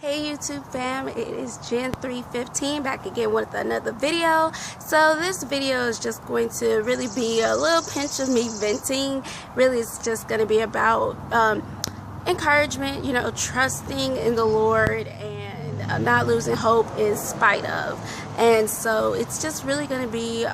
Hey YouTube fam, it is Gen315 back again with another video. So this video is just going to really be a little pinch of me venting. Really, it's just going to be about encouragement, trusting in the Lord and not losing hope in spite of. And so it's just really going to be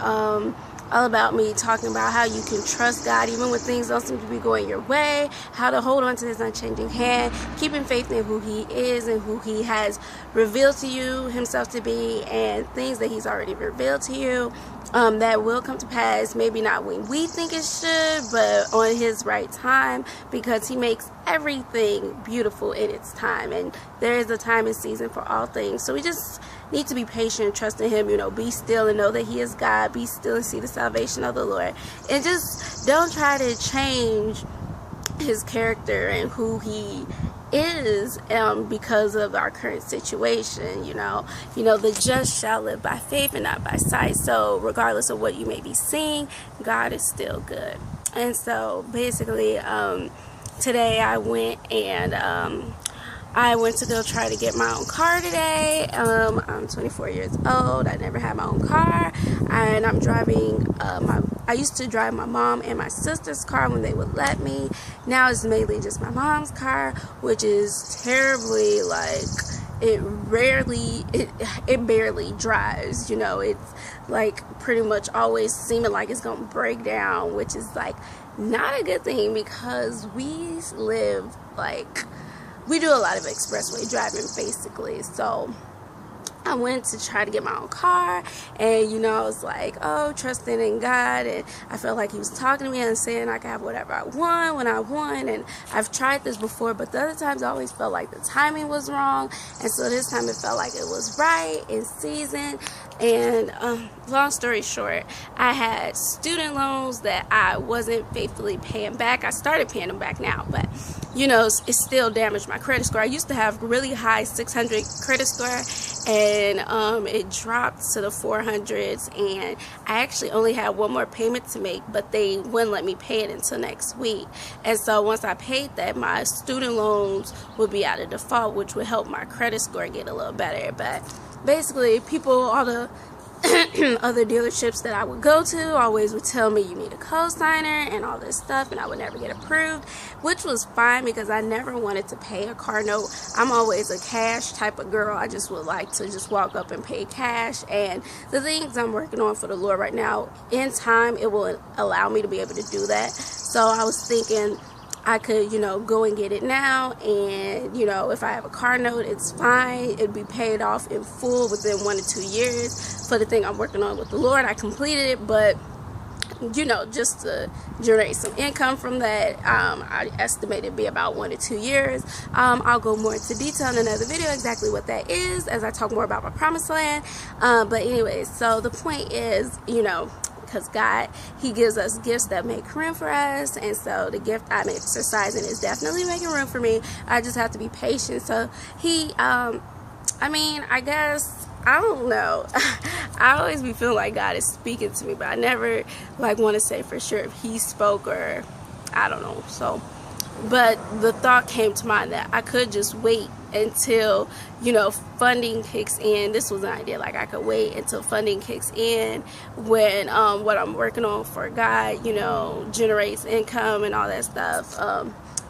all about me talking about how you can trust God even when things don't seem to be going your way, how to hold on to His unchanging hand, keeping faith in who He is and who He has revealed to you Himself to be, and things that He's already revealed to you that will come to pass, maybe not when we think it should, but on His right time, because He makes everything beautiful in its time, and there is a time and season for all things. So we just need to be patient and trust in Him, be still and know that He is God. Be still and see the salvation of the Lord, and just don't try to change His character and who He is because of our current situation. The just shall live by faith and not by sight. So regardless of what you may be seeing, God is still good. And so basically today I went to go try to get my own car today. I'm 24 years old. I never had my own car, and I'm driving I used to drive my mom and my sister's car when they would let me. Now it's mainly just my mom's car, which is terribly, it barely drives. It's like pretty much always seeming like it's gonna break down, which is not a good thing, because we do a lot of expressway driving basically. So I went to try to get my own car, and I was trusting in God, and I felt like He was talking to me and saying I could have whatever I want when I want. And I've tried this before, but the other times I always felt like the timing was wrong, and so this time it felt like it was right in season. And long story short, I had student loans that I wasn't faithfully paying back. I started paying them back now, but it still damaged my credit score. I used to have really high 600 credit score, and it dropped to the 400s, and I actually only had one more payment to make, but they wouldn't let me pay it until next week. And so once I paid that, my student loans would be out of default, which would help my credit score get a little better. But basically, all the other dealerships that I would go to always would tell me you need a co-signer and all this stuff, and I would never get approved, which was fine because I never wanted to pay a car note. I'm always a cash type of girl. I just would like to just walk up and pay cash. And the things I'm working on for the Lord right now, in time it will allow me to be able to do that. So I was thinking I could, go and get it now, and, if I have a car note, it's fine. It'd be paid off in full within 1 to 2 years for the thing I'm working on with the Lord. I completed it, but, just to generate some income from that, I estimate it'd be about 1 to 2 years. I'll go more into detail in another video exactly what that is as I talk more about my promised land. But anyways, so the point is, because God, He gives us gifts that make room for us, and so the gift I'm exercising is definitely making room for me. I just have to be patient. So He, I guess, I don't know. I always be feeling like God is speaking to me, but I never want to say for sure if He spoke or I don't know. So, but the thought came to mind that I could just wait until funding kicks in. This was an idea, I could wait until funding kicks in when what I'm working on for God generates income and all that stuff,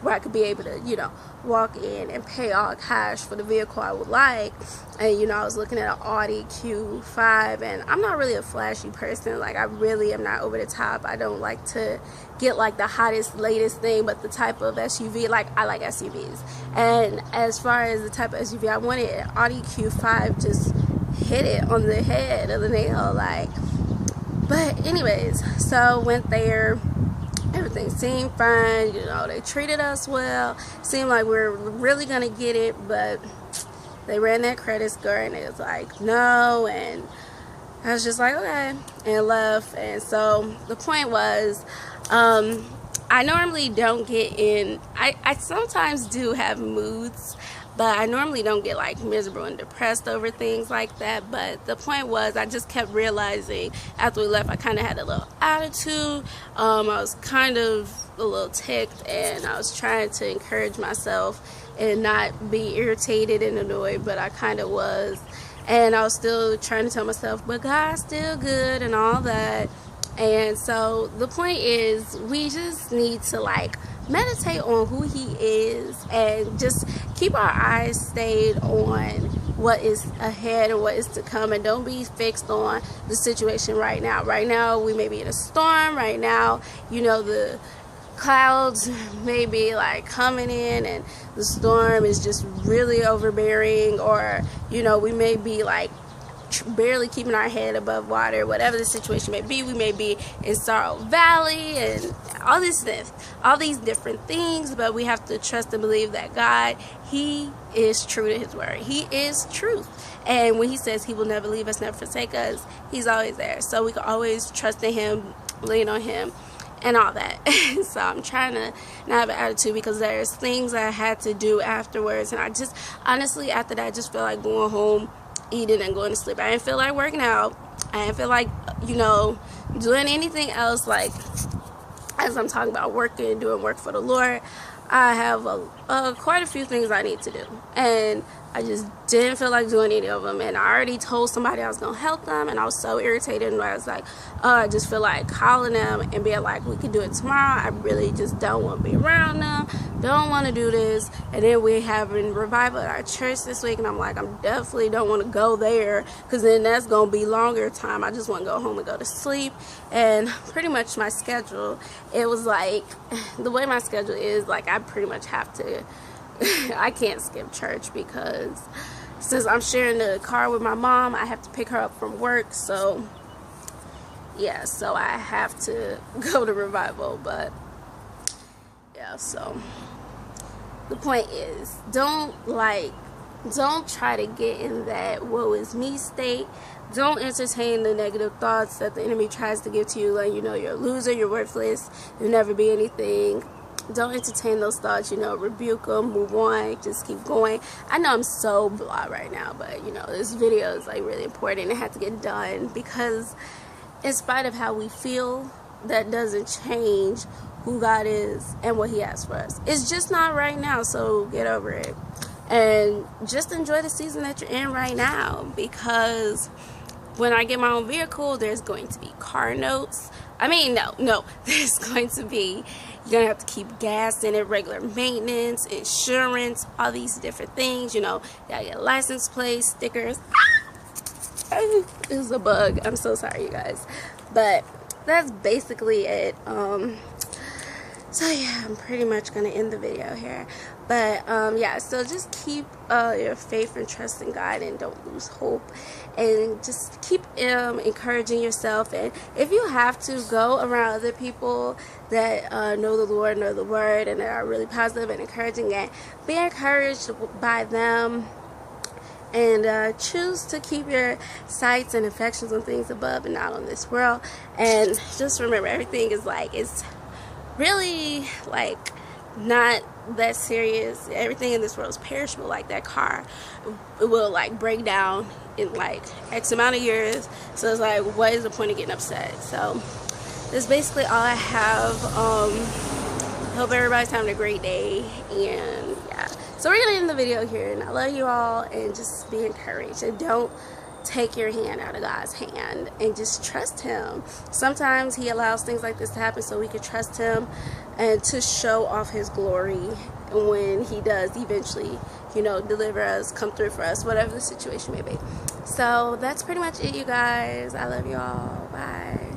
where I could be able to walk in and pay all cash for the vehicle I would like. And I was looking at an Audi Q5, and I'm not really a flashy person. I really am not over the top. I don't like to get the hottest, latest thing, but the type of SUV, I like SUVs. And as far as the type of SUV I wanted, an Audi Q5 just hit it on the head of the nail. But anyways, so went there. Everything seemed fine, they treated us well. Seemed like we were really gonna get it, but they ran that credit score, and it was no, and I was just okay, and left. And so the point was, I normally don't get in, I sometimes do have moods, but I normally don't get miserable and depressed over things like that. But the point was, I just kept realizing after we left, I kind of had a little attitude. I was kind of a little ticked, and I was trying to encourage myself and not be irritated and annoyed, but I kind of was. And I was still trying to tell myself, but God's still good and all that. And so the point is, we just need to like meditate on who he is and just keep our eyes stayed on what is ahead and what is to come, and don't be fixed on the situation right now. Right now we may be in a storm. Right now, you know, the clouds may be like coming in and the storm is just really overbearing, or you know, we may be like barely keeping our head above water. Whatever the situation may be, we may be in Sorrow Valley and all these different things, but we have to trust and believe that God, he is true to his word. He is truth, and when he says he will never leave us, never forsake us, he's always there. So we can always trust in him, lean on him, and all that. So I'm trying to not have an attitude, because there's things I had to do afterwards, and I just honestly after that I just feel like going home, eating, and going to sleep. I didn't feel like working out. I didn't feel like, you know, doing anything else. Like, as I'm talking about working, doing work for the Lord, I have quite a few things I need to do, and I just didn't feel like doing any of them. And I already told somebody I was going to help them, and I was so irritated, and I was like, oh, I just feel like calling them and being like, we can do it tomorrow. I really just don't want to be around them, don't want to do this. And then we're having revival at our church this week, and I'm like, I definitely don't want to go there, because then that's going to be longer time. I just want to go home and go to sleep. And pretty much my schedule, it was like, the way my schedule is, like, I pretty much have to, I can't skip church, because since I'm sharing the car with my mom, I have to pick her up from work. So yeah, so I have to go to revival. But yeah, so the point is, don't try to get in that woe is me state. Don't entertain the negative thoughts that the enemy tries to give to you, like, you know, you're a loser, you're worthless, you'll never be anything. Don't entertain those thoughts, you know, rebuke them, move on, just keep going. I know I'm so blah right now, but, you know, this video is, like, really important. It had to get done, because in spite of how we feel, that doesn't change who God is and what he has for us. It's just not right now, so get over it. And just enjoy the season that you're in right now, because when I get my own vehicle, there's going to be car notes. I mean, no, there's going to be, you're going to have to keep gas in it, regular maintenance, insurance, all these different things, you know, you gotta get license plates, stickers. It was a bug. I'm so sorry, you guys. But that's basically it. So yeah, I'm pretty much gonna end the video here. But yeah, so just keep your faith and trust in God, and don't lose hope, and just keep encouraging yourself. And if you have to, go around other people that know the Lord, know the word, and that are really positive and encouraging, and be encouraged by them. And choose to keep your sights and affections on things above and not on this world. And just remember, everything is like, it's really like not that serious. Everything in this world is perishable. Like that car, it will like break down in like X amount of years. So it's like, what is the point of getting upset? So that's basically all I have. Hope everybody's having a great day, and yeah, so we're gonna end the video here, and I love you all, and just be encouraged, and don't take your hand out of God's hand, and just trust him. Sometimes he allows things like this to happen so we can trust him and to show off his glory when he does eventually, you know, deliver us, come through for us, whatever the situation may be. So that's pretty much it, you guys. I love you all. Bye.